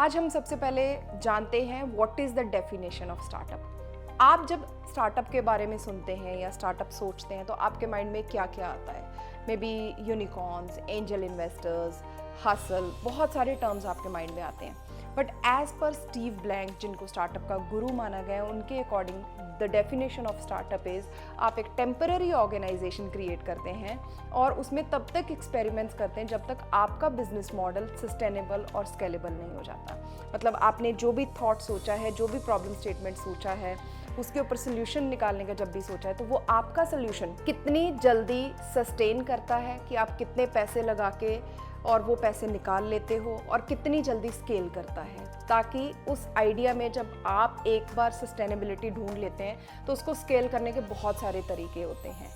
आज हम सबसे पहले जानते हैं what is the definition of startup. आप जब स्टार्टअप के बारे में सुनते हैं या स्टार्टअप सोचते हैं तो आपके माइंड में क्या क्या आता है? Maybe unicorns, angel investors, hustle, बहुत सारे टर्म्स आपके माइंड में आते हैं। बट एज पर स्टीव ब्लैंक, जिनको स्टार्टअप का गुरु माना गया है, उनके according the definition of startup is आप एक टेम्पररी ऑर्गेनाइजेशन क्रिएट करते हैं और उसमें तब तक एक्सपेरिमेंट्स करते हैं जब तक आपका बिजनेस मॉडल सस्टेनेबल और स्केलेबल नहीं हो जाता। मतलब आपने जो भी थॉट सोचा है, जो भी प्रॉब्लम स्टेटमेंट सोचा है, उसके ऊपर सोल्यूशन निकालने का जब भी सोचा है, तो वो आपका सोल्यूशन कितनी जल्दी सस्टेन करता है कि आप कितने पैसे लगा के और वो पैसे निकाल लेते हो और कितनी जल्दी स्केल करता है, ताकि उस आइडिया में जब आप एक बार सस्टेनेबिलिटी ढूंढ लेते हैं तो उसको स्केल करने के बहुत सारे तरीके होते हैं।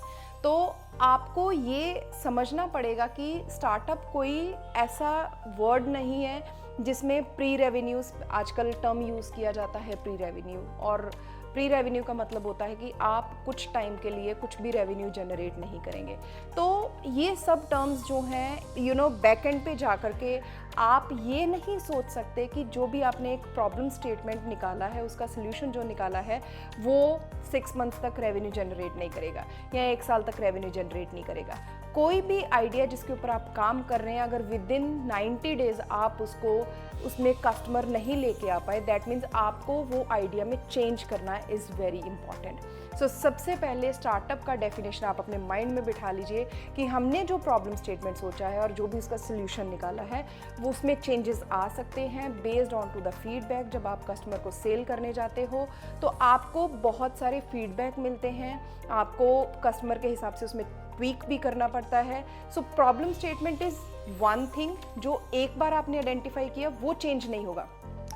तो आपको ये समझना पड़ेगा कि स्टार्टअप कोई ऐसा वर्ड नहीं है जिसमें प्री रेवेन्यूज, आजकल टर्म यूज़ किया जाता है प्री रेवेन्यू, और प्री रेवेन्यू का मतलब होता है कि आप कुछ टाइम के लिए कुछ भी रेवेन्यू जनरेट नहीं करेंगे। तो ये सब टर्म्स जो हैं बैक एंड पे जा कर के आप ये नहीं सोच सकते कि जो भी आपने एक प्रॉब्लम स्टेटमेंट निकाला है, उसका सोल्यूशन जो निकाला है वो 6 मंथ्स तक रेवेन्यू जनरेट नहीं करेगा या 1 साल तक रेवेन्यू जनरेट नहीं करेगा। कोई भी आइडिया जिसके ऊपर आप काम कर रहे हैं, अगर विद इन 90 डेज़ आप उसमें कस्टमर नहीं लेके आ पाए, दैट मीन्स आपको वो आइडिया में चेंज करना इज़ वेरी इंपॉर्टेंट। सो सबसे पहले स्टार्टअप का डेफिनेशन आप अपने माइंड में बिठा लीजिए कि हमने जो प्रॉब्लम स्टेटमेंट सोचा है और जो भी उसका सोल्यूशन निकाला है वो उसमें चेंजेस आ सकते हैं based on to the feedback. जब आप कस्टमर को सेल करने जाते हो तो आपको बहुत सारे फीडबैक मिलते हैं, आपको कस्टमर के हिसाब से उसमें ट्वीक भी करना पड़ता है। So problem statement is one thing जो एक बार आपने आइडेंटिफाई किया वो चेंज नहीं होगा,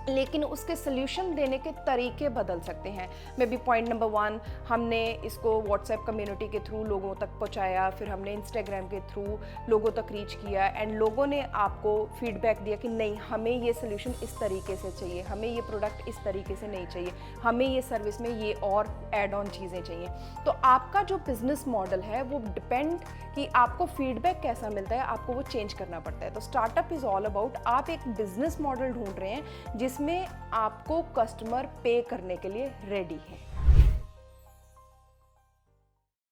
लेकिन उसके सोल्यूशन देने के तरीके बदल सकते हैं। मे बी पॉइंट नंबर 1, हमने इसको व्हाट्सएप कम्युनिटी के थ्रू लोगों तक पहुंचाया, फिर हमने इंस्टाग्राम के थ्रू लोगों तक रीच किया एंड लोगों ने आपको फीडबैक दिया कि नहीं, हमें ये सोल्यूशन इस तरीके से चाहिए, हमें ये प्रोडक्ट इस तरीके से नहीं चाहिए, हमें ये सर्विस में ये और एड ऑन चीज़ें चाहिए। तो आपका जो बिज़नेस मॉडल है वो डिपेंड कि आपको फीडबैक कैसा मिलता है, आपको वो चेंज करना पड़ता है। तो स्टार्टअप इज़ ऑल अबाउट आप एक बिजनेस मॉडल ढूंढ रहे हैं जिसमें आपको कस्टमर पे करने के लिए रेडी है।